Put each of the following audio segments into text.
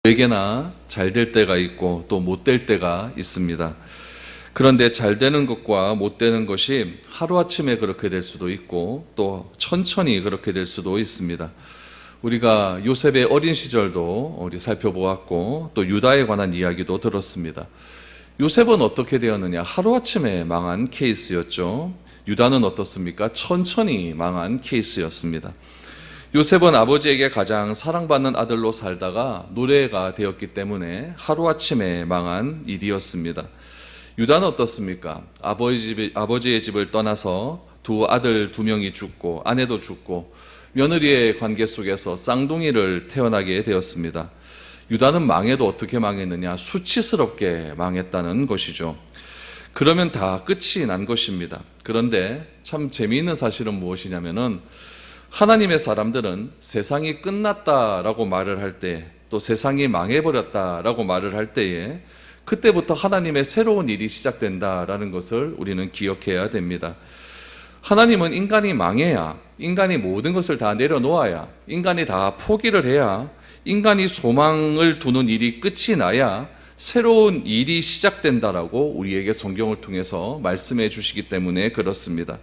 누구에게나 잘 될 때가 있고 또 못 될 때가 있습니다. 그런데 잘 되는 것과 못 되는 것이 하루아침에 그렇게 될 수도 있고 또 천천히 그렇게 될 수도 있습니다. 우리가 요셉의 어린 시절도 우리 살펴보았고 또 유다에 관한 이야기도 들었습니다. 요셉은 어떻게 되었느냐? 하루아침에 망한 케이스였죠. 유다는 어떻습니까? 천천히 망한 케이스였습니다. 요셉은 아버지에게 가장 사랑받는 아들로 살다가 노예가 되었기 때문에 하루아침에 망한 일이었습니다. 유다는 어떻습니까? 아버지의 집을 떠나서 두 아들 두 명이 죽고 아내도 죽고 며느리의 관계 속에서 쌍둥이를 태어나게 되었습니다. 유다는 망해도 어떻게 망했느냐? 수치스럽게 망했다는 것이죠. 그러면 다 끝이 난 것입니다. 그런데 참 재미있는 사실은 무엇이냐면은 하나님의 사람들은 세상이 끝났다라고 말을 할 때, 또 세상이 망해버렸다라고 말을 할 때에 그때부터 하나님의 새로운 일이 시작된다라는 것을 우리는 기억해야 됩니다. 하나님은 인간이 망해야, 인간이 모든 것을 다 내려놓아야, 인간이 다 포기를 해야, 인간이 소망을 두는 일이 끝이 나야 새로운 일이 시작된다라고 우리에게 성경을 통해서 말씀해 주시기 때문에 그렇습니다.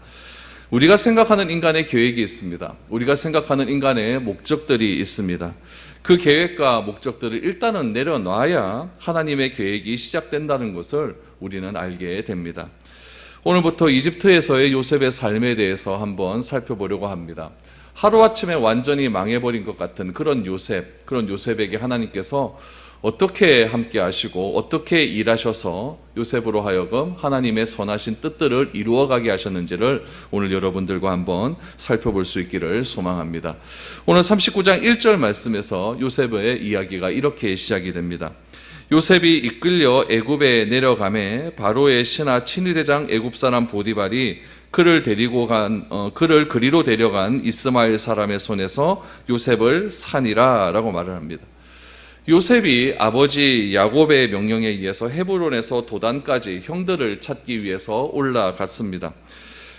우리가 생각하는 인간의 계획이 있습니다. 우리가 생각하는 인간의 목적들이 있습니다. 그 계획과 목적들을 일단은 내려놔야 하나님의 계획이 시작된다는 것을 우리는 알게 됩니다. 오늘부터 이집트에서의 요셉의 삶에 대해서 한번 살펴보려고 합니다. 하루아침에 완전히 망해버린 것 같은 그런 요셉에게 하나님께서 어떻게 함께 하시고 어떻게 일하셔서 요셉으로 하여금 하나님의 선하신 뜻들을 이루어가게 하셨는지를 오늘 여러분들과 한번 살펴볼 수 있기를 소망합니다. 오늘 39장 1절 말씀에서 요셉의 이야기가 이렇게 시작이 됩니다. 요셉이 이끌려 애굽에 내려가매 바로의 신하 친위대장 애굽 사람 보디발이 그를 그리로 데려간 이스마엘 사람의 손에서 요셉을 산이라 라고 말을 합니다. 요셉이 아버지 야곱의 명령에 의해서 헤브론에서 도단까지 형들을 찾기 위해서 올라갔습니다.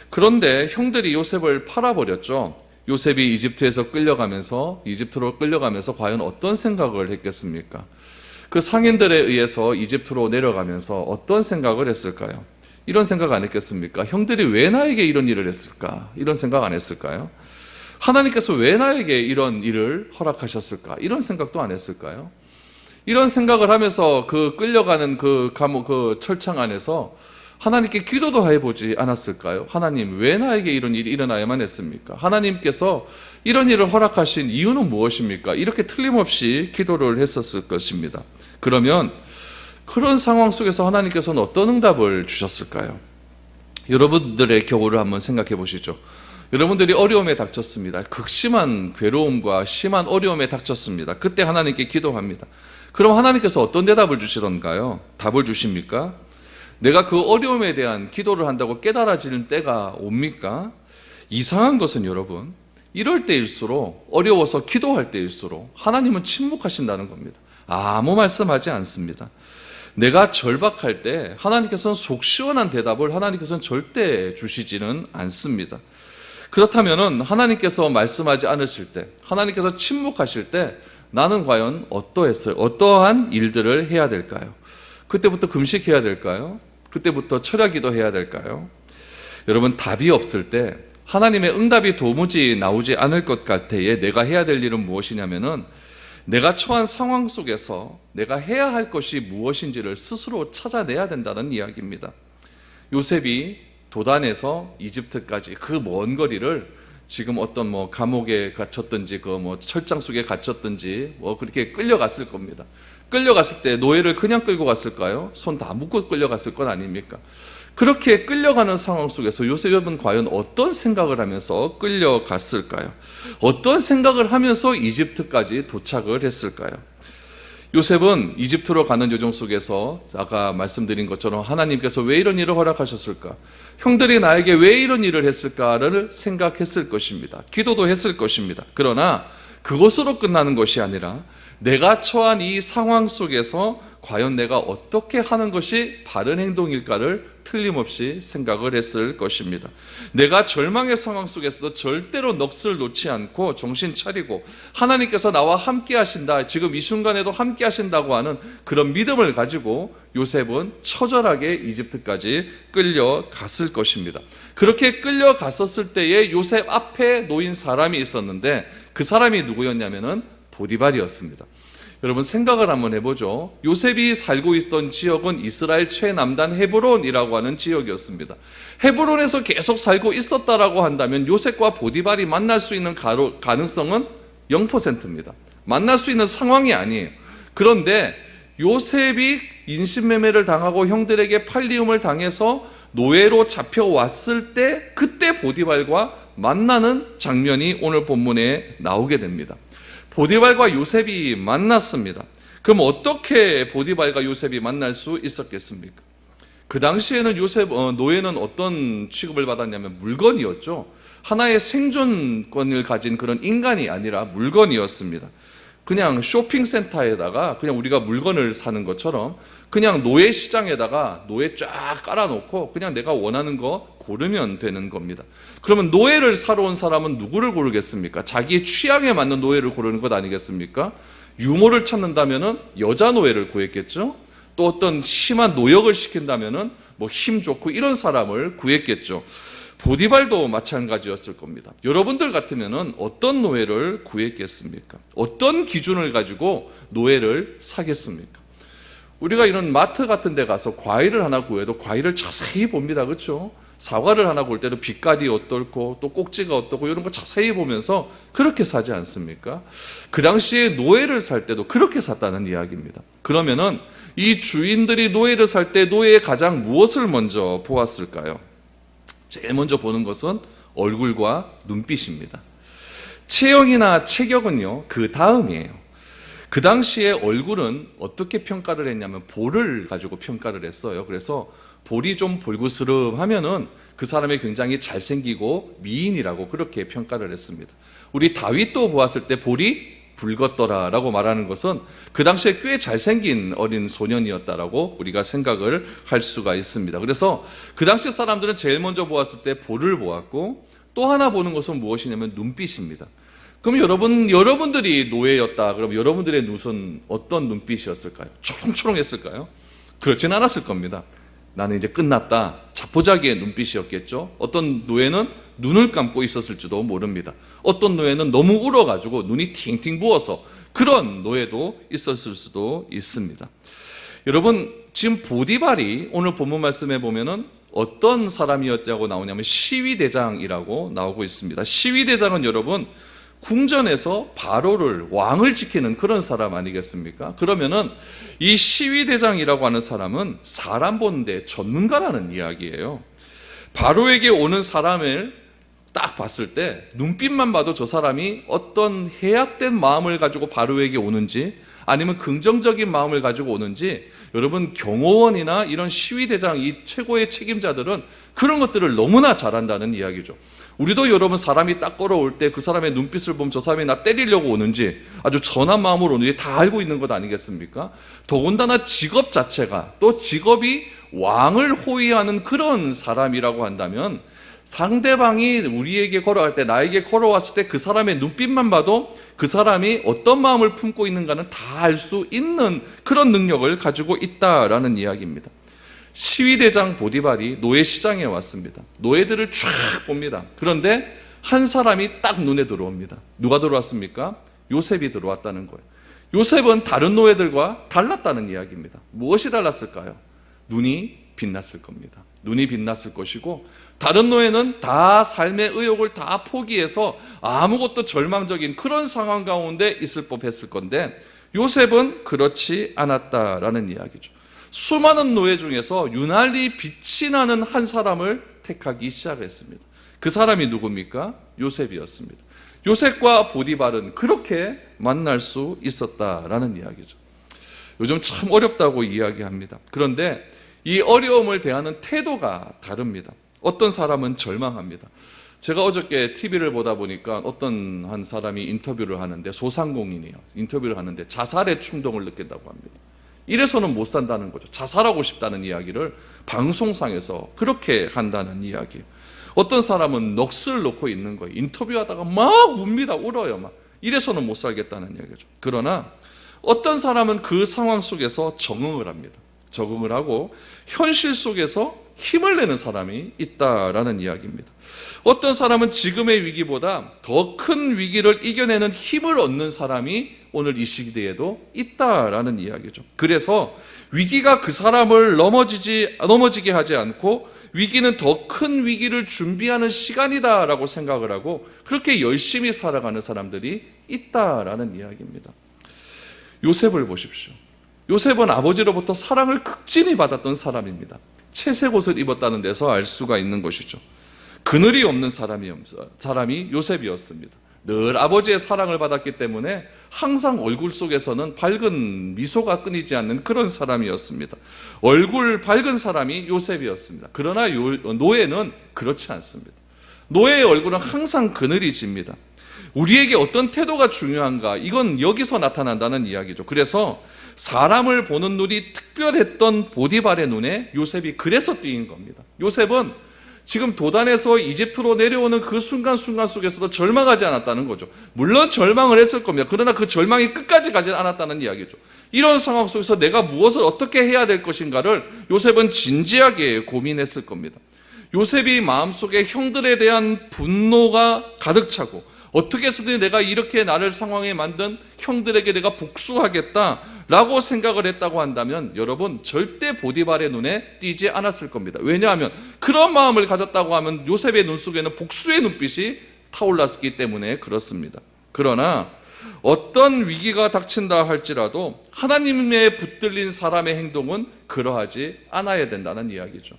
그런데 형들이 요셉을 팔아버렸죠. 요셉이 이집트로 끌려가면서 과연 어떤 생각을 했겠습니까? 그 상인들에 의해서 이집트로 내려가면서 어떤 생각을 했을까요? 이런 생각 안 했겠습니까? 형들이 왜 나에게 이런 일을 했을까? 이런 생각 안 했을까요? 하나님께서 왜 나에게 이런 일을 허락하셨을까? 이런 생각도 안 했을까요? 이런 생각을 하면서 그 끌려가는 그 감옥, 그 철창 안에서 하나님께 기도도 해보지 않았을까요? 하나님, 왜 나에게 이런 일이 일어나야만 했습니까? 하나님께서 이런 일을 허락하신 이유는 무엇입니까? 이렇게 틀림없이 기도를 했었을 것입니다. 그러면 그런 상황 속에서 하나님께서는 어떤 응답을 주셨을까요? 여러분들의 경우를 한번 생각해 보시죠. 여러분들이 어려움에 닥쳤습니다. 극심한 괴로움과 심한 어려움에 닥쳤습니다. 그때 하나님께 기도합니다. 그럼 하나님께서 어떤 대답을 주시던가요? 답을 주십니까? 내가 그 어려움에 대한 기도를 한다고 깨달아지는 때가 옵니까? 이상한 것은 여러분, 이럴 때일수록, 어려워서 기도할 때일수록 하나님은 침묵하신다는 겁니다. 아무 말씀하지 않습니다. 내가 절박할 때 하나님께서는 속 시원한 대답을 하나님께서는 절대 주시지는 않습니다. 그렇다면 하나님께서 말씀하지 않으실 때, 하나님께서 침묵하실 때 나는 과연 어떠한 일들을 해야 될까요? 그때부터 금식해야 될까요? 그때부터 철야기도 해야 될까요? 여러분, 답이 없을 때, 하나님의 응답이 도무지 나오지 않을 것 같아에 내가 해야 될 일은 무엇이냐면은 내가 처한 상황 속에서 내가 해야 할 것이 무엇인지를 스스로 찾아내야 된다는 이야기입니다. 요셉이 도단에서 이집트까지 그 먼 거리를 지금 어떤 감옥에 갇혔든지 철장 속에 갇혔든지 그렇게 끌려갔을 겁니다. 끌려갔을 때 노예를 그냥 끌고 갔을까요? 손 다 묶고 끌려갔을 건 아닙니까? 그렇게 끌려가는 상황 속에서 요셉은 과연 어떤 생각을 하면서 끌려갔을까요? 어떤 생각을 하면서 이집트까지 도착을 했을까요? 요셉은 이집트로 가는 여정 속에서 아까 말씀드린 것처럼 하나님께서 왜 이런 일을 허락하셨을까? 형들이 나에게 왜 이런 일을 했을까를 생각했을 것입니다. 기도도 했을 것입니다. 그러나 그것으로 끝나는 것이 아니라 내가 처한 이 상황 속에서 과연 내가 어떻게 하는 것이 바른 행동일까를 틀림없이 생각을 했을 것입니다. 내가 절망의 상황 속에서도 절대로 넋을 놓지 않고 정신 차리고 하나님께서 나와 함께 하신다, 지금 이 순간에도 함께 하신다고 하는 그런 믿음을 가지고 요셉은 처절하게 이집트까지 끌려갔을 것입니다. 그렇게 끌려갔었을 때에 요셉 앞에 놓인 사람이 있었는데 그 사람이 누구였냐면은 보디발이었습니다. 여러분 생각을 한번 해보죠. 요셉이 살고 있던 지역은 이스라엘 최남단 헤브론이라고 하는 지역이었습니다. 헤브론에서 계속 살고 있었다라고 한다면 요셉과 보디발이 만날 수 있는 가능성은 0%입니다. 만날 수 있는 상황이 아니에요. 그런데 요셉이 인신매매를 당하고 형들에게 팔리움을 당해서 노예로 잡혀왔을 때 그때 보디발과 만나는 장면이 오늘 본문에 나오게 됩니다. 보디발과 요셉이 만났습니다. 그럼 어떻게 보디발과 요셉이 만날 수 있었겠습니까? 그 당시에는 노예는 어떤 취급을 받았냐면 물건이었죠. 하나의 생존권을 가진 그런 인간이 아니라 물건이었습니다. 그냥 쇼핑센터에다가 그냥 우리가 물건을 사는 것처럼 그냥 노예 시장에다가 노예 쫙 깔아놓고 그냥 내가 원하는 거 고르면 되는 겁니다. 그러면 노예를 사러 온 사람은 누구를 고르겠습니까? 자기의 취향에 맞는 노예를 고르는 것 아니겠습니까? 유머를 찾는다면은 여자 노예를 구했겠죠. 또 어떤 심한 노역을 시킨다면은 뭐 힘 좋고 이런 사람을 구했겠죠. 보디발도 마찬가지였을 겁니다. 여러분들 같으면은 어떤 노예를 구했겠습니까? 어떤 기준을 가지고 노예를 사겠습니까? 우리가 이런 마트 같은 데 가서 과일을 하나 구해도 과일을 자세히 봅니다. 그렇죠? 사과를 하나 볼 때도 빛깔이 어떻고 또 꼭지가 어떻고 이런 거 자세히 보면서 그렇게 사지 않습니까? 그 당시에 노예를 살 때도 그렇게 샀다는 이야기입니다. 그러면은 이 주인들이 노예를 살 때 노예의 가장 무엇을 먼저 보았을까요? 제일 먼저 보는 것은 얼굴과 눈빛입니다. 체형이나 체격은요, 그 다음이에요. 그 당시에 얼굴은 어떻게 평가를 했냐면 볼을 가지고 평가를 했어요. 그래서 볼이 좀 볼구스름하면은 그 사람이 굉장히 잘생기고 미인이라고 그렇게 평가를 했습니다. 우리 다윗도 보았을 때 볼이 붉었더라라고 말하는 것은 그 당시에 꽤 잘생긴 어린 소년이었다라고 우리가 생각을 할 수가 있습니다. 그래서 그 당시 사람들은 제일 먼저 보았을 때 볼을 보았고 또 하나 보는 것은 무엇이냐면 눈빛입니다. 그럼 여러분들이 노예였다. 그럼 여러분들의 눈은 어떤 눈빛이었을까요? 초롱초롱했을까요? 그렇진 않았을 겁니다. 나는 이제 끝났다. 자포자기의 눈빛이었겠죠. 어떤 노예는 눈을 감고 있었을지도 모릅니다. 어떤 노예는 너무 울어가지고 눈이 팅팅 부어서 그런 노예도 있었을 수도 있습니다. 여러분, 지금 보디발이 오늘 본문 말씀에 보면은 어떤 사람이었다고 나오냐면 시위대장이라고 나오고 있습니다. 시위대장은 여러분 궁전에서 바로를 왕을 지키는 그런 사람 아니겠습니까? 그러면은 이 시위대장이라고 하는 사람은 사람 보는데 전문가라는 이야기예요. 바로에게 오는 사람을 딱 봤을 때 눈빛만 봐도 저 사람이 어떤 해악된 마음을 가지고 바로에게 오는지 아니면 긍정적인 마음을 가지고 오는지 여러분 경호원이나 이런 시위대장 이 최고의 책임자들은 그런 것들을 너무나 잘한다는 이야기죠. 우리도 여러분 사람이 딱 걸어올 때 그 사람의 눈빛을 보면 저 사람이 나 때리려고 오는지 아주 선한 마음으로 오는지 다 알고 있는 것 아니겠습니까? 더군다나 직업 자체가 또 직업이 왕을 호위하는 그런 사람이라고 한다면 상대방이 우리에게 걸어갈 때 나에게 걸어왔을 때 그 사람의 눈빛만 봐도 그 사람이 어떤 마음을 품고 있는가는 다 알 수 있는 그런 능력을 가지고 있다라는 이야기입니다. 시위대장 보디발이 노예 시장에 왔습니다. 노예들을 쫙 봅니다. 그런데 한 사람이 딱 눈에 들어옵니다. 누가 들어왔습니까? 요셉이 들어왔다는 거예요. 요셉은 다른 노예들과 달랐다는 이야기입니다. 무엇이 달랐을까요? 눈이 빛났을 겁니다. 눈이 빛났을 것이고 다른 노예는 다 삶의 의욕을 다 포기해서 아무것도 절망적인 그런 상황 가운데 있을 법했을 건데 요셉은 그렇지 않았다라는 이야기죠. 수많은 노예 중에서 유난히 빛이 나는 한 사람을 택하기 시작했습니다. 그 사람이 누굽니까? 요셉이었습니다. 요셉과 보디발은 그렇게 만날 수 있었다라는 이야기죠. 요즘 참 어렵다고 이야기합니다. 그런데 이 어려움을 대하는 태도가 다릅니다. 어떤 사람은 절망합니다. 제가 어저께 TV를 보다 보니까 어떤 한 사람이 인터뷰를 하는데 소상공인이에요. 인터뷰를 하는데 자살의 충동을 느낀다고 합니다. 이래서는 못 산다는 거죠. 자살하고 싶다는 이야기를 방송상에서 그렇게 한다는 이야기. 어떤 사람은 넋을 놓고 있는 거예요. 인터뷰하다가 막 웁니다. 울어요. 막. 이래서는 못 살겠다는 이야기죠. 그러나 어떤 사람은 그 상황 속에서 적응을 합니다. 적응을 하고 현실 속에서 힘을 내는 사람이 있다라는 이야기입니다. 어떤 사람은 지금의 위기보다 더 큰 위기를 이겨내는 힘을 얻는 사람이 오늘 이 시대에도 있다라는 이야기죠. 그래서 위기가 그 사람을 넘어지게 하지 않고 위기는 더 큰 위기를 준비하는 시간이다라고 생각을 하고 그렇게 열심히 살아가는 사람들이 있다라는 이야기입니다. 요셉을 보십시오. 요셉은 아버지로부터 사랑을 극진히 받았던 사람입니다. 채색 옷을 입었다는 데서 알 수가 있는 것이죠. 그늘이 없는 사람이 요셉이었습니다. 늘 아버지의 사랑을 받았기 때문에 항상 얼굴 속에서는 밝은 미소가 끊이지 않는 그런 사람이었습니다. 얼굴 밝은 사람이 요셉이었습니다. 그러나 노예는 그렇지 않습니다. 노예의 얼굴은 항상 그늘이 집니다. 우리에게 어떤 태도가 중요한가? 이건 여기서 나타난다는 이야기죠. 그래서 사람을 보는 눈이 특별했던 보디발의 눈에 요셉이 그래서 띄인 겁니다. 요셉은 지금 도단에서 이집트로 내려오는 그 순간순간 속에서도 절망하지 않았다는 거죠. 물론 절망을 했을 겁니다. 그러나 그 절망이 끝까지 가지 않았다는 이야기죠. 이런 상황 속에서 내가 무엇을 어떻게 해야 될 것인가를 요셉은 진지하게 고민했을 겁니다. 요셉이 마음속에 형들에 대한 분노가 가득 차고 어떻게 해서든 내가 이렇게 나를 상황에 만든 형들에게 내가 복수하겠다라고 생각을 했다고 한다면 여러분 절대 보디발의 눈에 띄지 않았을 겁니다. 왜냐하면 그런 마음을 가졌다고 하면 요셉의 눈 속에는 복수의 눈빛이 타올랐기 때문에 그렇습니다. 그러나 어떤 위기가 닥친다 할지라도 하나님의 붙들린 사람의 행동은 그러하지 않아야 된다는 이야기죠.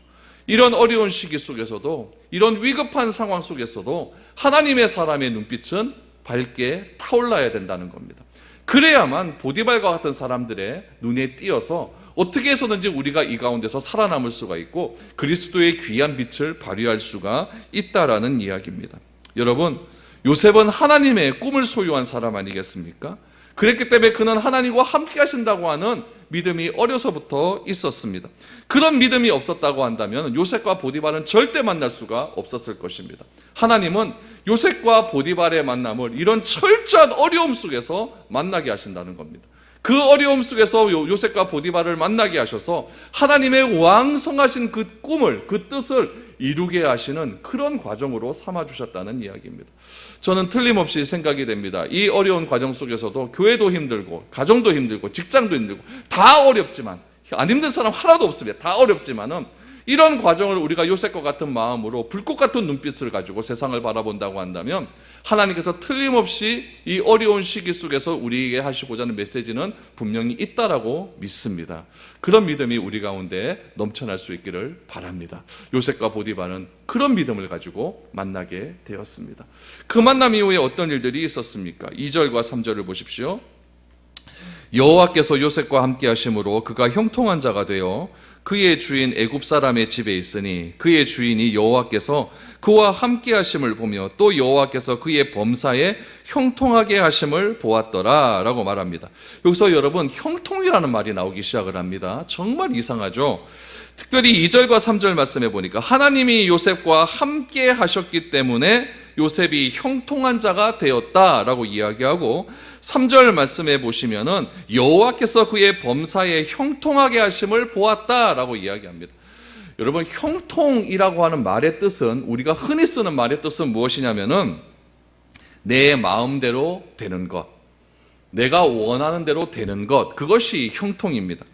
이런 어려운 시기 속에서도 이런 위급한 상황 속에서도 하나님의 사람의 눈빛은 밝게 타올라야 된다는 겁니다. 그래야만 보디발과 같은 사람들의 눈에 띄어서 어떻게 해서든지 우리가 이 가운데서 살아남을 수가 있고 그리스도의 귀한 빛을 발휘할 수가 있다라는 이야기입니다. 여러분, 요셉은 하나님의 꿈을 소유한 사람 아니겠습니까? 그랬기 때문에 그는 하나님과 함께 하신다고 하는 믿음이 어려서부터 있었습니다. 그런 믿음이 없었다고 한다면 요셉과 보디발은 절대 만날 수가 없었을 것입니다. 하나님은 요셉과 보디발의 만남을 이런 철저한 어려움 속에서 만나게 하신다는 겁니다. 그 어려움 속에서 요셉과 보디발을 만나게 하셔서 하나님의 왕성하신 그 꿈을, 그 뜻을 이루게 하시는 그런 과정으로 삼아주셨다는 이야기입니다. 저는 틀림없이 생각이 됩니다. 이 어려운 과정 속에서도 교회도 힘들고 가정도 힘들고 직장도 힘들고 다 어렵지만 안 힘든 사람 하나도 없습니다. 다 어렵지만은 이런 과정을 우리가 요셉과 같은 마음으로 불꽃 같은 눈빛을 가지고 세상을 바라본다고 한다면 하나님께서 틀림없이 이 어려운 시기 속에서 우리에게 하시고자 하는 메시지는 분명히 있다라고 믿습니다. 그런 믿음이 우리 가운데 넘쳐날 수 있기를 바랍니다. 요셉과 보디발은 그런 믿음을 가지고 만나게 되었습니다. 그 만남 이후에 어떤 일들이 있었습니까? 2절과 3절을 보십시오. 여호와께서 요셉과 함께 하심으로 그가 형통한 자가 되어 그의 주인 애굽 사람의 집에 있으니 그의 주인이 여호와께서 그와 함께 하심을 보며 또 여호와께서 그의 범사에 형통하게 하심을 보았더라 라고 말합니다. 여기서 여러분 형통이라는 말이 나오기 시작을 합니다. 정말 이상하죠. 특별히 2절과 3절 말씀해 보니까 하나님이 요셉과 함께 하셨기 때문에 요셉이 형통한 자가 되었다라고 이야기하고 3절 말씀해 보시면은 여호와께서 그의 범사에 형통하게 하심을 보았다라고 이야기합니다. 여러분 형통이라고 하는 말의 뜻은 우리가 흔히 쓰는 말의 뜻은 무엇이냐면은 내 마음대로 되는 것, 내가 원하는 대로 되는 것, 그것이 형통입니다.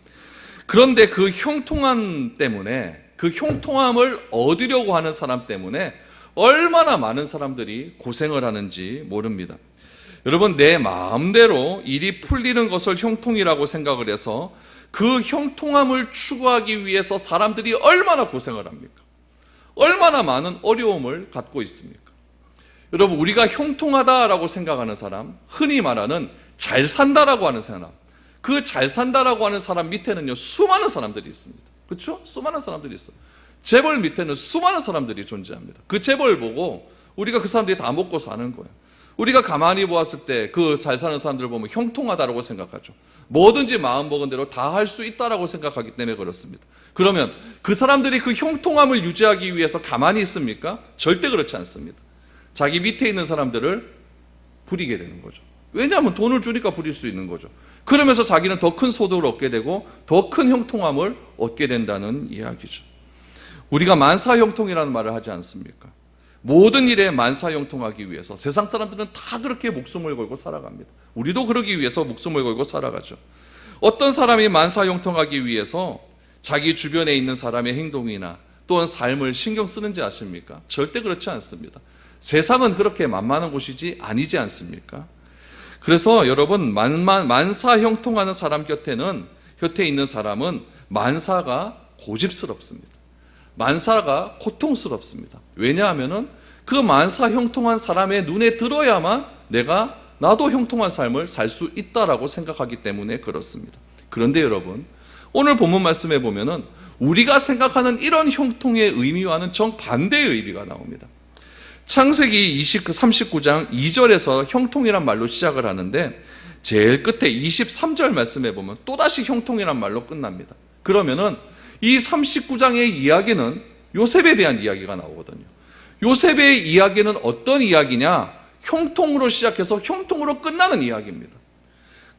그런데 그 형통함 때문에 그 형통함을 얻으려고 하는 사람 때문에 얼마나 많은 사람들이 고생을 하는지 모릅니다. 여러분 내 마음대로 일이 풀리는 것을 형통이라고 생각을 해서 그 형통함을 추구하기 위해서 사람들이 얼마나 고생을 합니까? 얼마나 많은 어려움을 갖고 있습니까? 여러분 우리가 형통하다라고 생각하는 사람, 흔히 말하는 잘 산다라고 하는 사람, 그 잘 산다라고 하는 사람 밑에는요 수많은 사람들이 있습니다. 그렇죠? 수많은 사람들이 있어요. 재벌 밑에는 수많은 사람들이 존재합니다. 그 재벌 보고 우리가 그 사람들이 다 먹고 사는 거예요. 우리가 가만히 보았을 때 그 잘 사는 사람들을 보면 형통하다라고 생각하죠. 뭐든지 마음먹은 대로 다 할 수 있다라고 생각하기 때문에 그렇습니다. 그러면 그 사람들이 그 형통함을 유지하기 위해서 가만히 있습니까? 절대 그렇지 않습니다. 자기 밑에 있는 사람들을 부리게 되는 거죠. 왜냐하면 돈을 주니까 부릴 수 있는 거죠. 그러면서 자기는 더 큰 소득을 얻게 되고 더 큰 형통함을 얻게 된다는 이야기죠. 우리가 만사형통이라는 말을 하지 않습니까? 모든 일에 만사형통하기 위해서 세상 사람들은 다 그렇게 목숨을 걸고 살아갑니다. 우리도 그러기 위해서 목숨을 걸고 살아가죠. 어떤 사람이 만사형통하기 위해서 자기 주변에 있는 사람의 행동이나 또는 삶을 신경 쓰는지 아십니까? 절대 그렇지 않습니다. 세상은 그렇게 만만한 곳이지 아니지 않습니까? 그래서 여러분, 만사형통하는 사람 곁에 있는 사람은 만사가 고집스럽습니다. 만사가 고통스럽습니다. 왜냐하면 그 만사형통한 사람의 눈에 들어야만 나도 형통한 삶을 살 수 있다라고 생각하기 때문에 그렇습니다. 그런데 여러분, 오늘 본문 말씀에 보면은 우리가 생각하는 이런 형통의 의미와는 정반대의 의미가 나옵니다. 창세기 39장 2절에서 형통이란 말로 시작을 하는데 제일 끝에 23절 말씀에 보면 또다시 형통이란 말로 끝납니다. 그러면은 이 39장의 이야기는 요셉에 대한 이야기가 나오거든요. 요셉의 이야기는 어떤 이야기냐? 형통으로 시작해서 형통으로 끝나는 이야기입니다.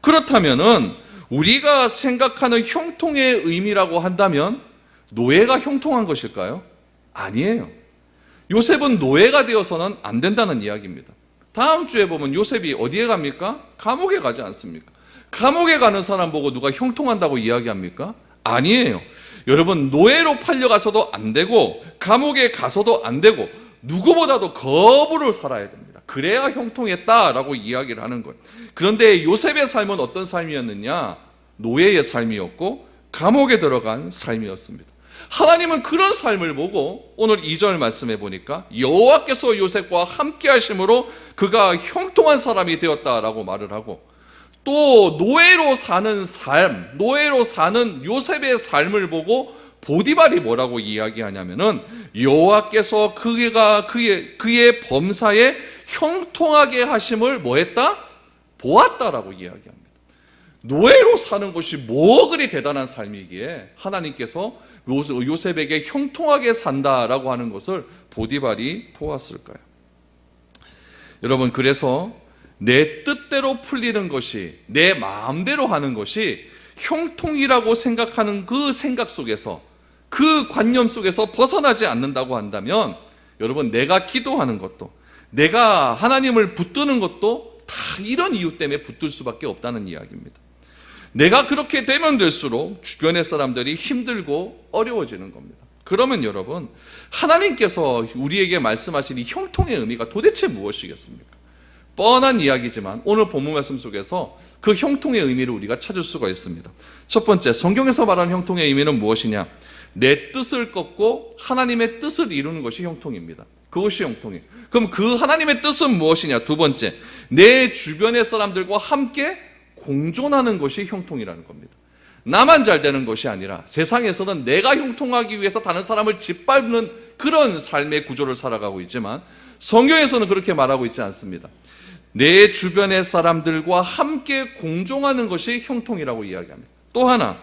그렇다면은 우리가 생각하는 형통의 의미라고 한다면 노예가 형통한 것일까요? 아니에요. 요셉은 노예가 되어서는 안 된다는 이야기입니다. 다음 주에 보면 요셉이 어디에 갑니까? 감옥에 가지 않습니까? 감옥에 가는 사람 보고 누가 형통한다고 이야기합니까? 아니에요. 여러분, 노예로 팔려가서도 안 되고 감옥에 가서도 안 되고 누구보다도 거부를 살아야 됩니다. 그래야 형통했다라고 이야기를 하는 거예요. 그런데 요셉의 삶은 어떤 삶이었느냐? 노예의 삶이었고 감옥에 들어간 삶이었습니다. 하나님은 그런 삶을 보고 오늘 2절 말씀해 보니까 여호와께서 요셉과 함께 하심으로 그가 형통한 사람이 되었다라고 말을 하고, 또 노예로 사는 삶, 노예로 사는 요셉의 삶을 보고 보디발이 뭐라고 이야기하냐면은 여호와께서 그의 범사에 형통하게 하심을 뭐했다? 보았다라고 이야기합니다. 노예로 사는 것이 뭐 그리 대단한 삶이기에 하나님께서 요셉에게 형통하게 산다라고 하는 것을 보디발이 보았을까요? 여러분, 그래서 내 뜻대로 풀리는 것이, 내 마음대로 하는 것이 형통이라고 생각하는 그 생각 속에서, 그 관념 속에서 벗어나지 않는다고 한다면 여러분, 내가 기도하는 것도, 내가 하나님을 붙드는 것도 다 이런 이유 때문에 붙들 수밖에 없다는 이야기입니다. 내가 그렇게 되면 될수록 주변의 사람들이 힘들고 어려워지는 겁니다. 그러면 여러분, 하나님께서 우리에게 말씀하신 이 형통의 의미가 도대체 무엇이겠습니까? 뻔한 이야기지만 오늘 본문 말씀 속에서 그 형통의 의미를 우리가 찾을 수가 있습니다. 첫 번째, 성경에서 말하는 형통의 의미는 무엇이냐? 내 뜻을 꺾고 하나님의 뜻을 이루는 것이 형통입니다. 그것이 형통이에요. 그럼 그 하나님의 뜻은 무엇이냐? 두 번째, 내 주변의 사람들과 함께 공존하는 것이 형통이라는 겁니다. 나만 잘 되는 것이 아니라 세상에서는 내가 형통하기 위해서 다른 사람을 짓밟는 그런 삶의 구조를 살아가고 있지만 성경에서는 그렇게 말하고 있지 않습니다. 내 주변의 사람들과 함께 공존하는 것이 형통이라고 이야기합니다. 또 하나,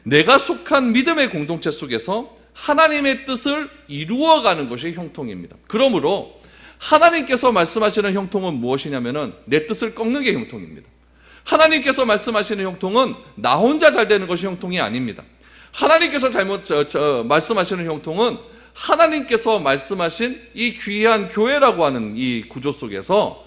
내가 속한 믿음의 공동체 속에서 하나님의 뜻을 이루어가는 것이 형통입니다. 그러므로 하나님께서 말씀하시는 형통은 무엇이냐면은 내 뜻을 꺾는 게 형통입니다. 하나님께서 말씀하시는 형통은 나 혼자 잘 되는 것이 형통이 아닙니다. 하나님께서 말씀하시는 형통은 하나님께서 말씀하신 이 귀한 교회라고 하는 이 구조 속에서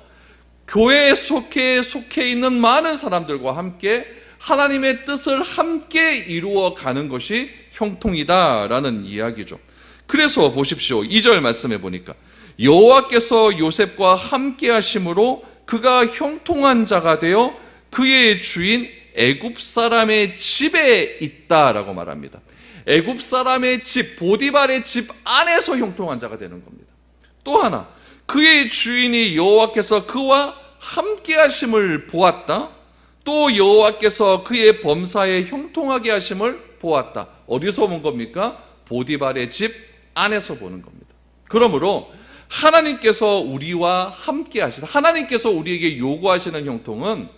교회에 속해 있는 많은 사람들과 함께 하나님의 뜻을 함께 이루어 가는 것이 형통이다라는 이야기죠. 그래서 보십시오. 2절 말씀해 보니까 여호와께서 요셉과 함께 하심으로 그가 형통한 자가 되어 그의 주인 애굽 사람의 집에 있다라고 말합니다. 애굽 사람의 집, 보디발의 집 안에서 형통한 자가 되는 겁니다. 또 하나, 그의 주인이 여호와께서 그와 함께 하심을 보았다. 또 여호와께서 그의 범사에 형통하게 하심을 보았다. 어디서 본 겁니까? 보디발의 집 안에서 보는 겁니다. 그러므로 하나님께서 우리와 함께 하시는, 하나님께서 우리에게 요구하시는 형통은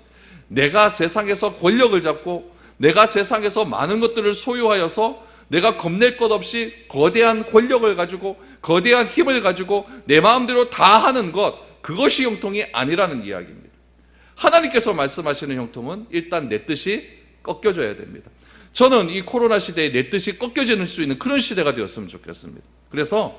내가 세상에서 권력을 잡고 내가 세상에서 많은 것들을 소유하여서 내가 겁낼 것 없이 거대한 권력을 가지고 거대한 힘을 가지고 내 마음대로 다 하는 것, 그것이 형통이 아니라는 이야기입니다. 하나님께서 말씀하시는 형통은 일단 내 뜻이 꺾여져야 됩니다. 저는 이 코로나 시대에 내 뜻이 꺾여지는 수 있는 그런 시대가 되었으면 좋겠습니다. 그래서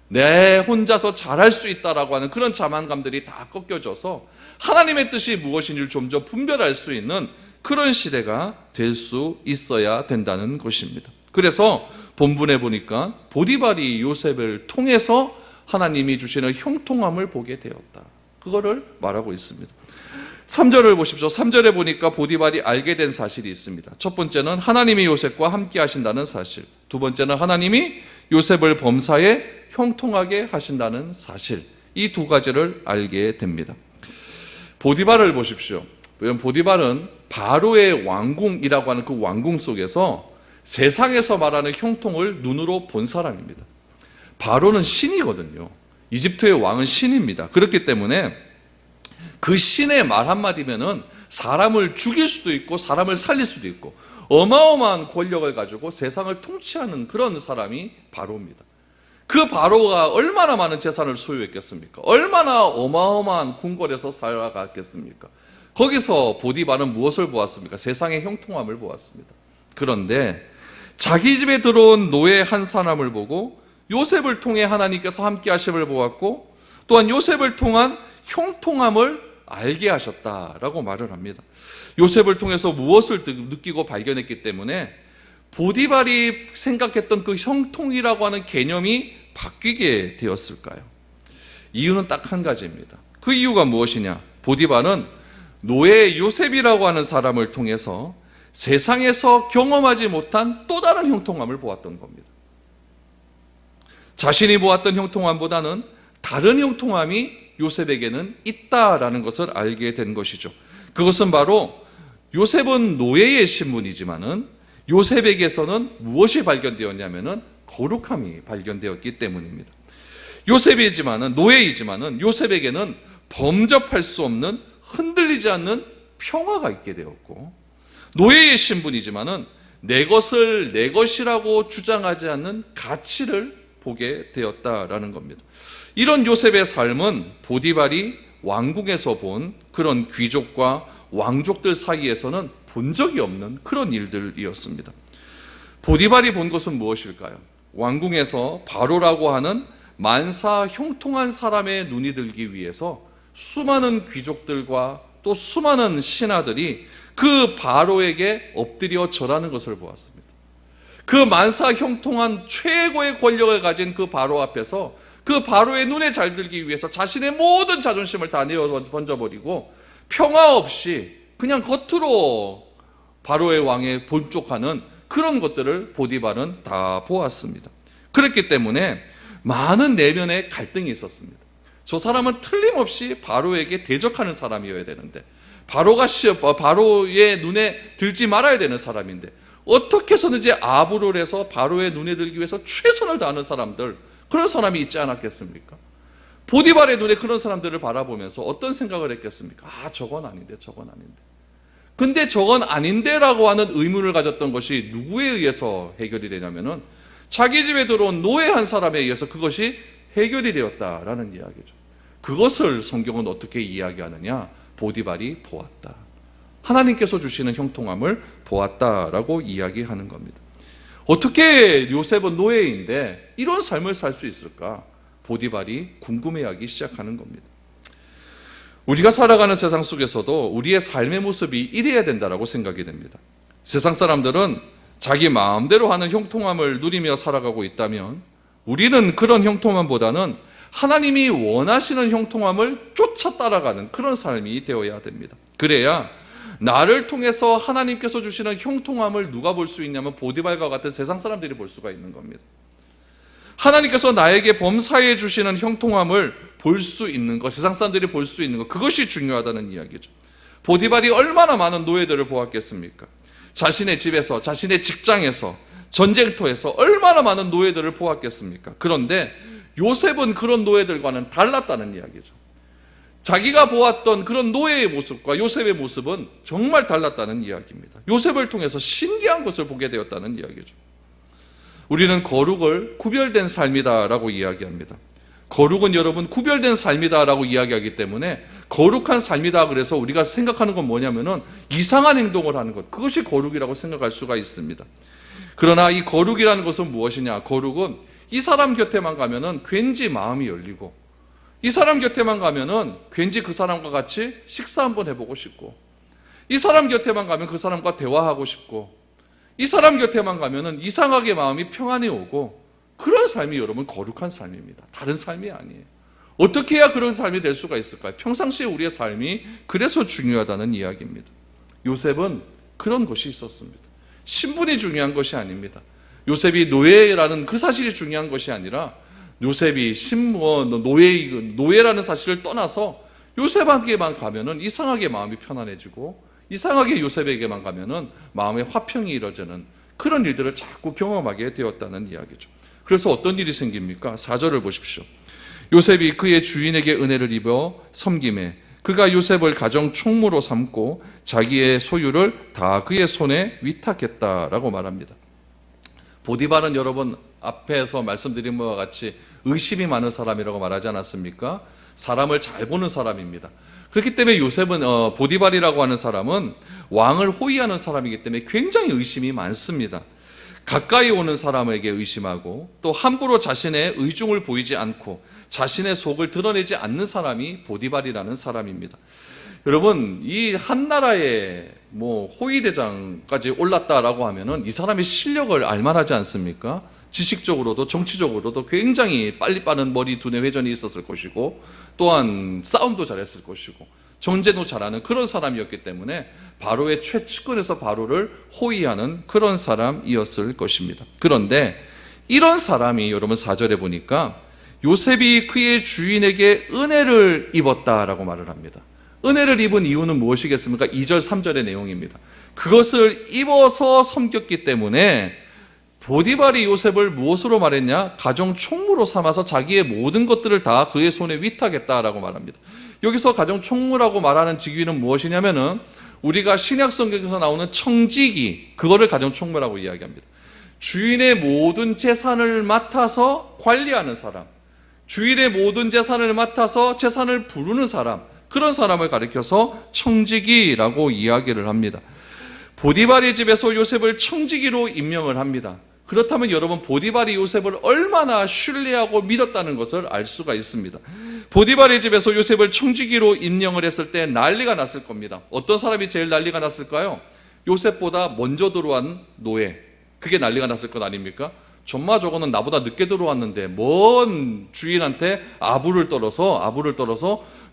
내 혼자서 잘할 수 있다라고 하는 그런 자만감들이 다 꺾여져서 하나님의 뜻이 무엇인지를 점점 분별할 수 있는 그런 시대가 될 수 있어야 된다는 것입니다. 그래서 본문에 보니까 보디발이 요셉을 통해서 하나님이 주시는 형통함을 보게 되었다, 그거를 말하고 있습니다. 3절을 보십시오. 3절에 보니까 보디발이 알게 된 사실이 있습니다. 첫 번째는 하나님이 요셉과 함께 하신다는 사실, 두 번째는 하나님이 요셉을 범사에 형통하게 하신다는 사실, 이 두 가지를 알게 됩니다. 보디발을 보십시오. 보디발은 바로의 왕궁이라고 하는 그 왕궁 속에서 세상에서 말하는 형통을 눈으로 본 사람입니다. 바로는 신이거든요. 이집트의 왕은 신입니다. 그렇기 때문에 그 신의 말 한마디면은 사람을 죽일 수도 있고 사람을 살릴 수도 있고 어마어마한 권력을 가지고 세상을 통치하는 그런 사람이 바로입니다. 그 바로가 얼마나 많은 재산을 소유했겠습니까? 얼마나 어마어마한 궁궐에서 살아갔겠습니까? 거기서 보디발은 무엇을 보았습니까? 세상의 형통함을 보았습니다. 그런데 자기 집에 들어온 노예 한 사람을 보고 요셉을 통해 하나님께서 함께 하심을 보았고 또한 요셉을 통한 형통함을 알게 하셨다라고 말을 합니다. 요셉을 통해서 무엇을 느끼고 발견했기 때문에 보디발이 생각했던 그 형통이라고 하는 개념이 바뀌게 되었을까요? 이유는 딱 한 가지입니다. 그 이유가 무엇이냐? 보디발은 노예 요셉이라고 하는 사람을 통해서 세상에서 경험하지 못한 또 다른 형통함을 보았던 겁니다. 자신이 보았던 형통함보다는 다른 형통함이 요셉에게는 있다라는 것을 알게 된 것이죠. 그것은 바로 요셉은 노예의 신분이지만은 요셉에게서는 무엇이 발견되었냐면은 거룩함이 발견되었기 때문입니다. 요셉이지만은 노예이지만은 요셉에게는 범접할 수 없는 흔들리지 않는 평화가 있게 되었고 노예의 신분이지만은 내 것을 내 것이라고 주장하지 않는 가치를 보게 되었다라는 겁니다. 이런 요셉의 삶은 보디발이 왕궁에서 본 그런 귀족과 왕족들 사이에서는 본 적이 없는 그런 일들이었습니다. 보디발이 본 것은 무엇일까요? 왕궁에서 바로라고 하는 만사 형통한 사람의 눈이 들기 위해서 수많은 귀족들과 또 수많은 신하들이 그 바로에게 엎드려 절하는 것을 보았습니다. 그 만사 형통한 최고의 권력을 가진 그 바로 앞에서 그 바로의 눈에 잘 들기 위해서 자신의 모든 자존심을 다 내어 던져버리고 평화 없이 그냥 겉으로 바로의 왕에 본쪽하는 그런 것들을 보디발은 다 보았습니다. 그렇기 때문에 많은 내면의 갈등이 있었습니다. 저 사람은 틀림없이 바로에게 대적하는 사람이어야 되는데 바로의 눈에 들지 말아야 되는 사람인데 어떻게 해서든지 아부를 해서 바로의 눈에 들기 위해서 최선을 다하는 사람들, 그런 사람이 있지 않았겠습니까? 보디발의 눈에 그런 사람들을 바라보면서 어떤 생각을 했겠습니까? 저건 아닌데 저건 아닌데. 근데 저건 아닌데라고 하는 의문을 가졌던 것이 누구에 의해서 해결이 되냐면은 자기 집에 들어온 노예 한 사람에 의해서 그것이 해결이 되었다라는 이야기죠. 그것을 성경은 어떻게 이야기하느냐? 보디발이 보았다. 하나님께서 주시는 형통함을 보았다라고 이야기하는 겁니다. 어떻게 요셉은 노예인데 이런 삶을 살 수 있을까? 보디발이 궁금해하기 시작하는 겁니다. 우리가 살아가는 세상 속에서도 우리의 삶의 모습이 이래야 된다라고 생각이 됩니다. 세상 사람들은 자기 마음대로 하는 형통함을 누리며 살아가고 있다면 우리는 그런 형통함보다는 하나님이 원하시는 형통함을 쫓아 따라가는 그런 삶이 되어야 됩니다. 그래야 나를 통해서 하나님께서 주시는 형통함을 누가 볼 수 있냐면 보디발과 같은 세상 사람들이 볼 수가 있는 겁니다. 하나님께서 나에게 범사에 주시는 형통함을 볼 수 있는 것, 세상 사람들이 볼 수 있는 것, 그것이 중요하다는 이야기죠. 보디발이 얼마나 많은 노예들을 보았겠습니까? 자신의 집에서, 자신의 직장에서, 전쟁터에서 얼마나 많은 노예들을 보았겠습니까? 그런데 요셉은 그런 노예들과는 달랐다는 이야기죠. 자기가 보았던 그런 노예의 모습과 요셉의 모습은 정말 달랐다는 이야기입니다. 요셉을 통해서 신기한 것을 보게 되었다는 이야기죠. 우리는 거룩을 구별된 삶이다라고 이야기합니다. 거룩은 여러분 구별된 삶이다라고 이야기하기 때문에 거룩한 삶이다 그래서 우리가 생각하는 건 뭐냐면은 이상한 행동을 하는 것, 그것이 거룩이라고 생각할 수가 있습니다. 그러나 이 거룩이라는 것은 무엇이냐? 거룩은 이 사람 곁에만 가면은 괜히 마음이 열리고, 이 사람 곁에만 가면은 괜히 그 사람과 같이 식사 한번 해보고 싶고, 이 사람 곁에만 가면 그 사람과 대화하고 싶고, 이 사람 곁에만 가면은 이상하게 마음이 평안이 오고, 그런 삶이 여러분 거룩한 삶입니다. 다른 삶이 아니에요. 어떻게 해야 그런 삶이 될 수가 있을까요? 평상시에 우리의 삶이 그래서 중요하다는 이야기입니다. 요셉은 그런 것이 있었습니다. 신분이 중요한 것이 아닙니다. 요셉이 노예라는 그 사실이 중요한 것이 아니라 요셉이 노예라는 사실을 떠나서 요셉에게만 가면은 이상하게 마음이 편안해지고, 이상하게 요셉에게만 가면은 마음의 화평이 이루어지는 그런 일들을 자꾸 경험하게 되었다는 이야기죠. 그래서 어떤 일이 생깁니까? 4절을 보십시오. 요셉이 그의 주인에게 은혜를 입어 섬김에 그가 요셉을 가정 총무로 삼고 자기의 소유를 다 그의 손에 위탁했다라고 말합니다. 보디발은 여러분 앞에서 말씀드린 바와 같이 의심이 많은 사람이라고 말하지 않았습니까? 사람을 잘 보는 사람입니다. 그렇기 때문에 요셉은 보디발이라고 하는 사람은 왕을 호위하는 사람이기 때문에 굉장히 의심이 많습니다. 가까이 오는 사람에게 의심하고 또 함부로 자신의 의중을 보이지 않고 자신의 속을 드러내지 않는 사람이 보디발이라는 사람입니다. 여러분, 이 한 나라의 호위대장까지 올랐다라고 하면은 이 사람의 실력을 알만하지 않습니까? 지식적으로도 정치적으로도 굉장히 빨리 빠른 머리 두뇌 회전이 있었을 것이고, 또한 싸움도 잘했을 것이고 전쟁도 잘하는 그런 사람이었기 때문에 바로의 최측근에서 바로를 호위하는 그런 사람이었을 것입니다. 그런데 이런 사람이 여러분 4절에 보니까 요셉이 그의 주인에게 은혜를 입었다라고 말을 합니다. 은혜를 입은 이유는 무엇이겠습니까? 2절 3절의 내용입니다. 그것을 입어서 섬겼기 때문에 보디발이 요셉을 무엇으로 말했냐? 가정 총무로 삼아서 자기의 모든 것들을 다 그의 손에 위탁했다라고 말합니다. 여기서 가정 총무라고 말하는 직위는 무엇이냐면은 우리가 신약 성경에서 나오는 청지기, 그거를 가정 총무라고 이야기합니다. 주인의 모든 재산을 맡아서 관리하는 사람, 주인의 모든 재산을 맡아서 재산을 부르는 사람, 그런 사람을 가리켜서 청지기라고 이야기를 합니다. 보디발의 집에서 요셉을 청지기로 임명을 합니다. 그렇다면 여러분, 보디발이 요셉을 얼마나 신뢰하고 믿었다는 것을 알 수가 있습니다. 보디발의 집에서 요셉을 청지기로 임명을 했을 때 난리가 났을 겁니다. 어떤 사람이 제일 난리가 났을까요? 요셉보다 먼저 들어온 노예, 그게 난리가 났을 것 아닙니까? 정말 저거는 나보다 늦게 들어왔는데 뭔 주인한테 아부를 떨어서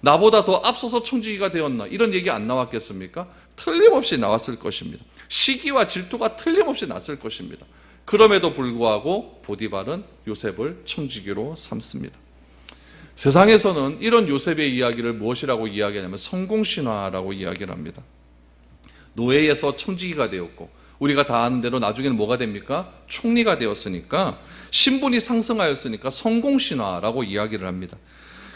나보다 더 앞서서 청지기가 되었나, 이런 얘기 안 나왔겠습니까? 틀림없이 나왔을 것입니다. 시기와 질투가 틀림없이 났을 것입니다. 그럼에도 불구하고 보디발은 요셉을 청지기로 삼습니다. 세상에서는 이런 요셉의 이야기를 무엇이라고 이야기하냐면 성공신화라고 이야기를 합니다. 노예에서 청지기가 되었고, 우리가 다 아는 대로 나중에는 뭐가 됩니까? 총리가 되었으니까, 신분이 상승하였으니까 성공신화라고 이야기를 합니다.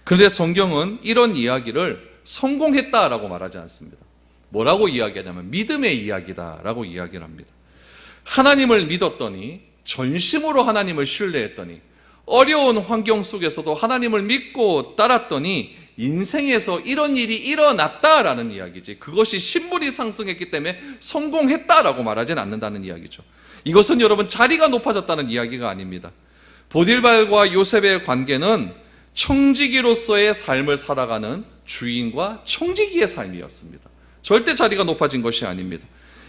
그런데 성경은 이런 이야기를 성공했다라고 말하지 않습니다. 뭐라고 이야기하냐면 믿음의 이야기다라고 이야기를 합니다. 하나님을 믿었더니, 전심으로 하나님을 신뢰했더니, 어려운 환경 속에서도 하나님을 믿고 따랐더니 인생에서 이런 일이 일어났다라는 이야기지, 그것이 신분이 상승했기 때문에 성공했다라고 말하지는 않는다는 이야기죠. 이것은 여러분 자리가 높아졌다는 이야기가 아닙니다. 보디발과 요셉의 관계는 청지기로서의 삶을 살아가는 주인과 청지기의 삶이었습니다. 절대 자리가 높아진 것이 아닙니다.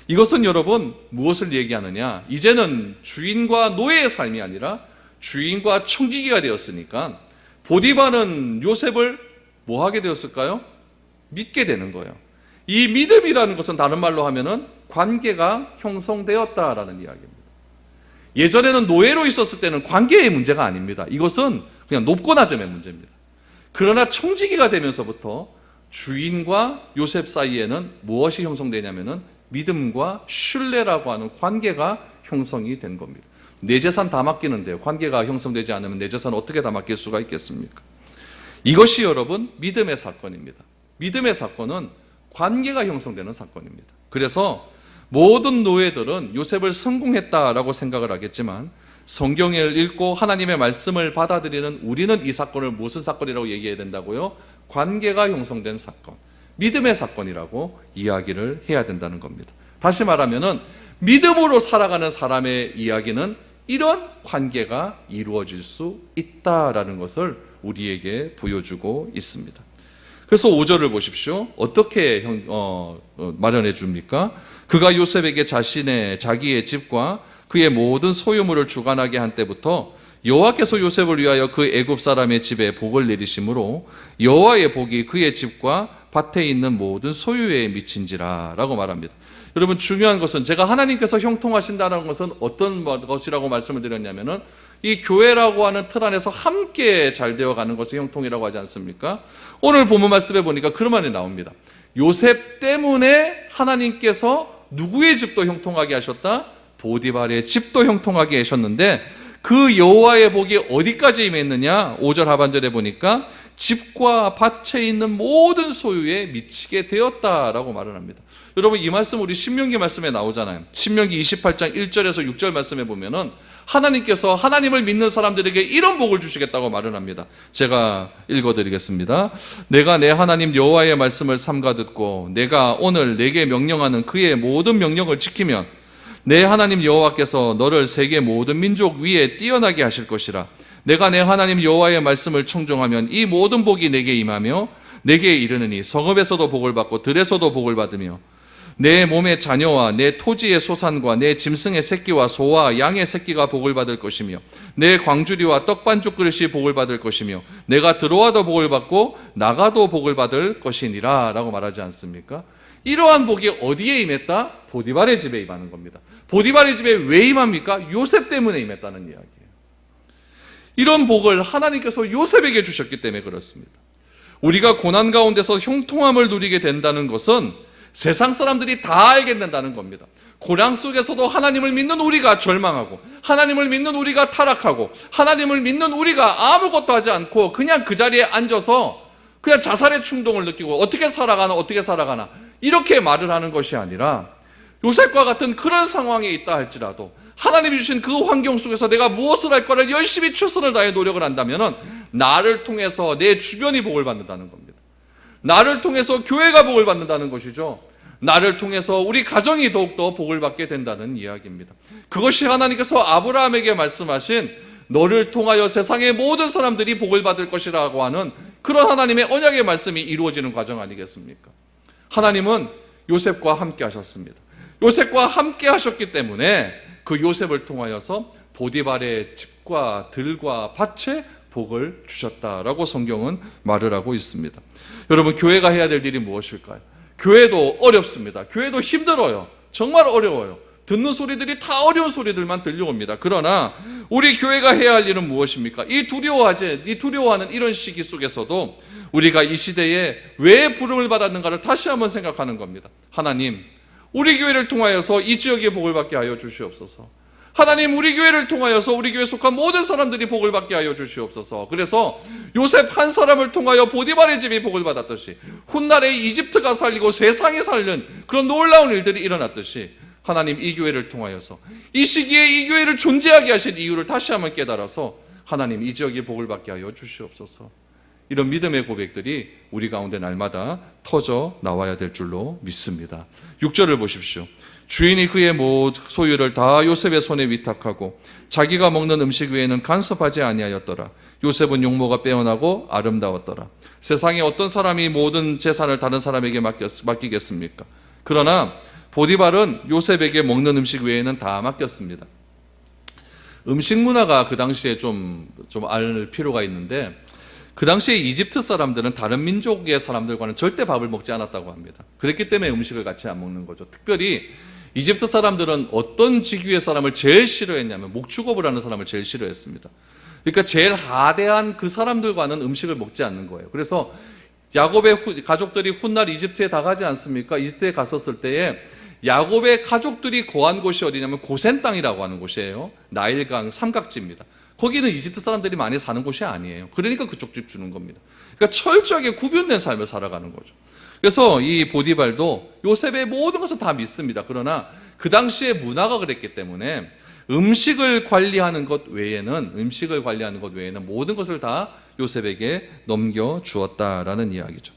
이것은 여러분 무엇을 얘기하느냐? 이제는 주인과 노예의 삶이 아니라 주인과 청지기가 되었으니까 보디발은 요셉을 뭐 하게 되었을까요? 믿게 되는 거예요. 이 믿음이라는 것은 다른 말로 하면은 관계가 형성되었다라는 이야기입니다. 예전에는 노예로 있었을 때는 관계의 문제가 아닙니다. 이것은 그냥 높고 낮음의 문제입니다. 그러나 청지기가 되면서부터 주인과 요셉 사이에는 무엇이 형성되냐면은 믿음과 신뢰라고 하는 관계가 형성이 된 겁니다. 내 재산 다 맡기는데요. 관계가 형성되지 않으면 내 재산 어떻게 다 맡길 수가 있겠습니까? 이것이 여러분 믿음의 사건입니다. 믿음의 사건은 관계가 형성되는 사건입니다. 그래서 모든 노예들은 요셉을 성공했다라고 생각을 하겠지만 성경을 읽고 하나님의 말씀을 받아들이는 우리는 이 사건을 무슨 사건이라고 얘기해야 된다고요? 관계가 형성된 사건, 믿음의 사건이라고 이야기를 해야 된다는 겁니다. 다시 말하면은 믿음으로 살아가는 사람의 이야기는 이런 관계가 이루어질 수 있다라는 것을 우리에게 보여주고 있습니다. 그래서 5절을 보십시오. 어떻게 마련해 줍니까? 그가 요셉에게 자기의 집과 그의 모든 소유물을 주관하게 한 때부터 여호와께서 요셉을 위하여 그 애굽 사람의 집에 복을 내리심으로 여호와의 복이 그의 집과 밭에 있는 모든 소유에 미친지라 라고 말합니다. 여러분 중요한 것은 제가 하나님께서 형통하신다는 것은 어떤 것이라고 말씀을 드렸냐면은 이 교회라고 하는 틀 안에서 함께 잘 되어가는 것을 형통이라고 하지 않습니까? 오늘 본문 말씀에 보니까 그런 말이 나옵니다. 요셉 때문에 하나님께서 누구의 집도 형통하게 하셨다? 보디발의 집도 형통하게 하셨는데 그 여호와의 복이 어디까지 임했느냐? 5절 하반절에 보니까 집과 밭에 있는 모든 소유에 미치게 되었다라고 말을 합니다. 여러분 이 말씀 우리 신명기 말씀에 나오잖아요. 신명기 28장 1절에서 6절 말씀에 보면은 하나님께서 하나님을 믿는 사람들에게 이런 복을 주시겠다고 말을 합니다. 제가 읽어드리겠습니다. 내가 내 하나님 여호와의 말씀을 삼가 듣고 내가 오늘 내게 명령하는 그의 모든 명령을 지키면 내 하나님 여호와께서 너를 세계 모든 민족 위에 뛰어나게 하실 것이라. 내가 내 하나님 여호와의 말씀을 청종하면 이 모든 복이 내게 임하며 내게 이르느니 성읍에서도 복을 받고 들에서도 복을 받으며 내 몸의 자녀와 내 토지의 소산과 내 짐승의 새끼와 소와 양의 새끼가 복을 받을 것이며 내 광주리와 떡반죽 그릇이 복을 받을 것이며 내가 들어와도 복을 받고 나가도 복을 받을 것이니라 라고 말하지 않습니까? 이러한 복이 어디에 임했다? 보디발의 집에 임하는 겁니다. 보디발의 집에 왜 임합니까? 요셉 때문에 임했다는 이야기예요. 이런 복을 하나님께서 요셉에게 주셨기 때문에 그렇습니다. 우리가 고난 가운데서 형통함을 누리게 된다는 것은 세상 사람들이 다 알게 된다는 겁니다. 고난 속에서도 하나님을 믿는 우리가 절망하고 하나님을 믿는 우리가 타락하고 하나님을 믿는 우리가 아무것도 하지 않고 그냥 그 자리에 앉아서 그냥 자살의 충동을 느끼고 어떻게 살아가나 이렇게 말을 하는 것이 아니라 요셉과 같은 그런 상황에 있다 할지라도 하나님이 주신 그 환경 속에서 내가 무엇을 할 거를 열심히 최선을 다해 노력을 한다면 나를 통해서 내 주변이 복을 받는다는 겁니다. 나를 통해서 교회가 복을 받는다는 것이죠. 나를 통해서 우리 가정이 더욱더 복을 받게 된다는 이야기입니다. 그것이 하나님께서 아브라함에게 말씀하신 너를 통하여 세상의 모든 사람들이 복을 받을 것이라고 하는 그런 하나님의 언약의 말씀이 이루어지는 과정 아니겠습니까? 하나님은 요셉과 함께 하셨습니다. 요셉과 함께 하셨기 때문에 그 요셉을 통하여서 보디발의 집과 들과 밭에 복을 주셨다라고 성경은 말을 하고 있습니다. 여러분 교회가 해야 될 일이 무엇일까요? 교회도 어렵습니다. 교회도 힘들어요. 정말 어려워요. 듣는 소리들이 다 어려운 소리들만 들려옵니다. 그러나 우리 교회가 해야 할 일은 무엇입니까? 이 두려워하는 이런 시기 속에서도 우리가 이 시대에 왜 부름을 받았는가를 다시 한번 생각하는 겁니다. 하나님, 우리 교회를 통하여서 이 지역에 복을 받게 하여 주시옵소서. 하나님, 우리 교회를 통하여서 우리 교회에 속한 모든 사람들이 복을 받게 하여 주시옵소서. 그래서 요셉 한 사람을 통하여 보디발의 집이 복을 받았듯이 훗날에 이집트가 살리고 세상이 살린 그런 놀라운 일들이 일어났듯이 하나님 이 교회를 통하여서 이 시기에 이 교회를 존재하게 하신 이유를 다시 한번 깨달아서 하나님 이 지역에 복을 받게 하여 주시옵소서. 이런 믿음의 고백들이 우리 가운데 날마다 터져 나와야 될 줄로 믿습니다. 6절을 보십시오. 주인이 그의 모든 소유를 다 요셉의 손에 위탁하고 자기가 먹는 음식 외에는 간섭하지 아니하였더라. 요셉은 용모가 빼어나고 아름다웠더라. 세상에 어떤 사람이 모든 재산을 다른 사람에게 맡기겠습니까? 그러나 보디발은 요셉에게 먹는 음식 외에는 다 맡겼습니다. 음식 문화가 그 당시에 좀 알 필요가 있는데 그 당시에 이집트 사람들은 다른 민족의 사람들과는 절대 밥을 먹지 않았다고 합니다. 그랬기 때문에 음식을 같이 안 먹는 거죠. 특별히 이집트 사람들은 어떤 직위의 사람을 제일 싫어했냐면 목축업을 하는 사람을 제일 싫어했습니다. 그러니까 제일 하대한 그 사람들과는 음식을 먹지 않는 거예요. 그래서 야곱의 가족들이 훗날 이집트에 다 가지 않습니까? 이집트에 갔었을 때에 야곱의 가족들이 거한 곳이 어디냐면 고센 땅이라고 하는 곳이에요. 나일강 삼각지입니다. 거기는 이집트 사람들이 많이 사는 곳이 아니에요. 그러니까 그쪽 집 주는 겁니다. 그러니까 철저하게 구별된 삶을 살아가는 거죠. 그래서 이 보디발도 요셉의 모든 것을 다 믿습니다. 그러나 그 당시의 문화가 그랬기 때문에 음식을 관리하는 것 외에는 모든 것을 다 요셉에게 넘겨 주었다라는 이야기죠.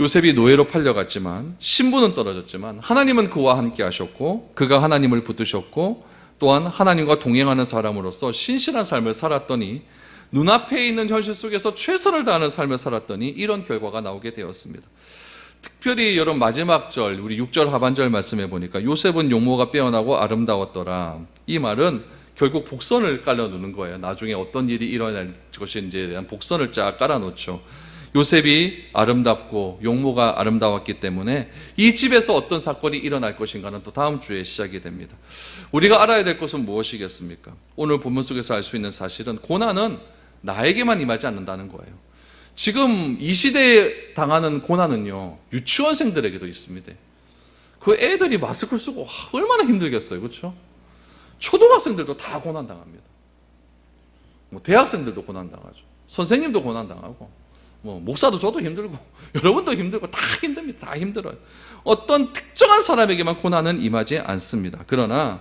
요셉이 노예로 팔려갔지만 신분은 떨어졌지만 하나님은 그와 함께 하셨고 그가 하나님을 붙드셨고 또한 하나님과 동행하는 사람으로서 신실한 삶을 살았더니 눈앞에 있는 현실 속에서 최선을 다하는 삶을 살았더니 이런 결과가 나오게 되었습니다. 특별히 여러분 마지막 절 우리 6절 하반절 말씀해 보니까 요셉은 용모가 빼어나고 아름다웠더라. 이 말은 결국 복선을 깔아놓는 거예요. 나중에 어떤 일이 일어날 것인지에 대한 복선을 쫙 깔아놓죠. 요셉이 아름답고 용모가 아름다웠기 때문에 이 집에서 어떤 사건이 일어날 것인가는 또 다음 주에 시작이 됩니다. 우리가 알아야 될 것은 무엇이겠습니까? 오늘 본문 속에서 알 수 있는 사실은 고난은 나에게만 임하지 않는다는 거예요. 지금 이 시대에 당하는 고난은요, 유치원생들에게도 있습니다. 그 애들이 마스크를 쓰고 얼마나 힘들겠어요. 그렇죠? 초등학생들도 다 고난당합니다. 대학생들도 고난당하죠. 선생님도 고난당하고 목사도 저도 힘들고 여러분도 힘들고 다 힘듭니다. 다 힘들어요. 어떤 특정한 사람에게만 고난은 임하지 않습니다. 그러나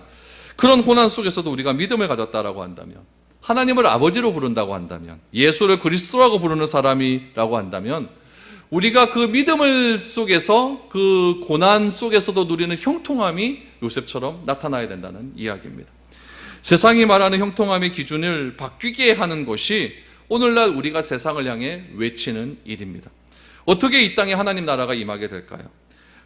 그런 고난 속에서도 우리가 믿음을 가졌다라고 한다면, 하나님을 아버지로 부른다고 한다면, 예수를 그리스도라고 부르는 사람이라고 한다면 우리가 그 믿음을 속에서 그 고난 속에서도 누리는 형통함이 요셉처럼 나타나야 된다는 이야기입니다. 세상이 말하는 형통함의 기준을 바뀌게 하는 것이 오늘날 우리가 세상을 향해 외치는 일입니다. 어떻게 이 땅에 하나님 나라가 임하게 될까요?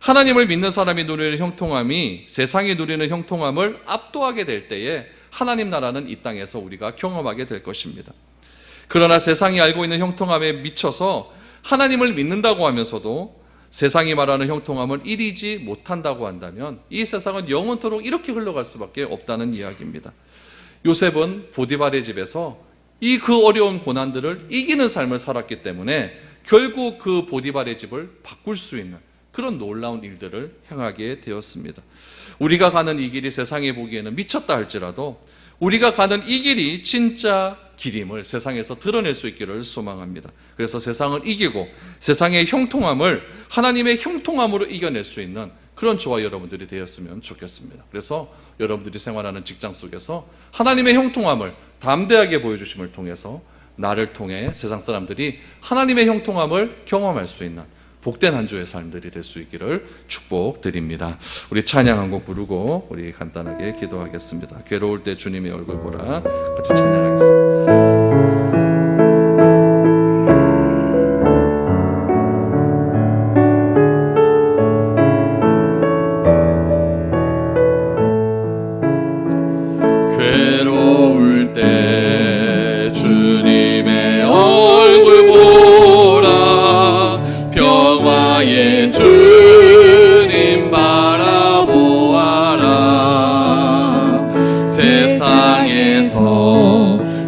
하나님을 믿는 사람이 누리는 형통함이 세상이 누리는 형통함을 압도하게 될 때에 하나님 나라는 이 땅에서 우리가 경험하게 될 것입니다. 그러나 세상이 알고 있는 형통함에 미쳐서 하나님을 믿는다고 하면서도 세상이 말하는 형통함을 이루지 못한다고 한다면 이 세상은 영원토록 이렇게 흘러갈 수밖에 없다는 이야기입니다. 요셉은 보디발의 집에서 이 그 어려운 고난들을 이기는 삶을 살았기 때문에 결국 그 보디발의 집을 바꿀 수 있는 그런 놀라운 일들을 행하게 되었습니다. 우리가 가는 이 길이 세상에 보기에는 미쳤다 할지라도 우리가 가는 이 길이 진짜 길임을 세상에서 드러낼 수 있기를 소망합니다. 그래서 세상을 이기고 세상의 형통함을 하나님의 형통함으로 이겨낼 수 있는 그런 저와 여러분들이 되었으면 좋겠습니다. 그래서 여러분들이 생활하는 직장 속에서 하나님의 형통함을 담대하게 보여주심을 통해서 나를 통해 세상 사람들이 하나님의 형통함을 경험할 수 있는 복된 한 주의 삶들이 될 수 있기를 축복드립니다. 우리 찬양 한 곡 부르고 우리 간단하게 기도하겠습니다. 괴로울 때 주님의 얼굴 보라 같이 찬양하겠습니다. 괴로울 때 주님의 얼굴 보라 평화의 주님 바라보아라 세상에서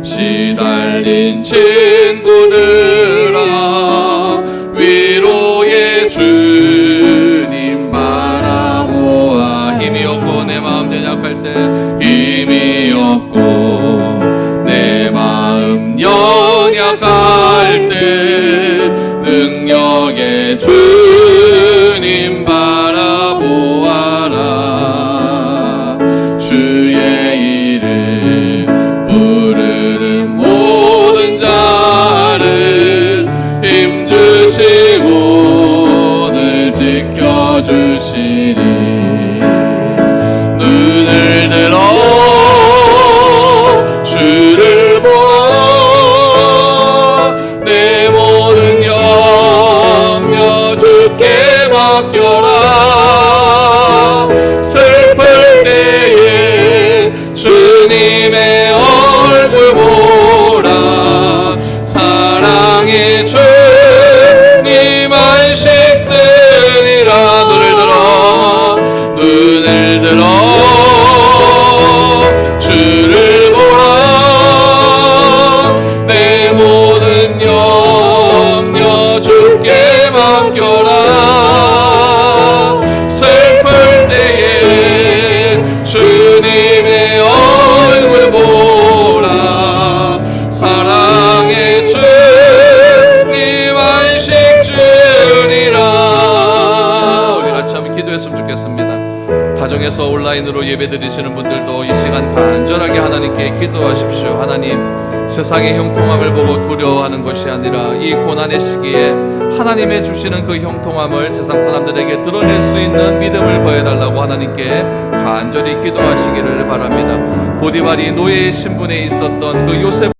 시달린 친구들아 위로의 주님 바라보아 힘이 없고 내 마음 연약할 때 힘이 없고 내 마음 연약할 때 능력의 주님 바라보아라 주의 이름 부르는 모든 자를 힘주시고 오늘 지켜주시리 눈을 들어 주를 보아 내 모든 염려 주께 맡겨라 슬플 때에 주님의 얼굴 보라 사랑의 주님 안식 들이라 눈을 들어 주를 보라 내 모든 염려 주께 맡겨라 슬플 때 가정에서 온라인으로 예배 드리시는 분들도 이 시간 간절하게 하나님께 기도하십시오. 하나님, 세상의 형통함을 보고 두려워하는 것이 아니라 이 고난의 시기에 하나님의 주시는 그 형통함을 세상 사람들에게 드러낼 수 있는 믿음을 더해달라고 하나님께 간절히 기도하시기를 바랍니다. 보디발이 노예의 신분에 있었던 그 요셉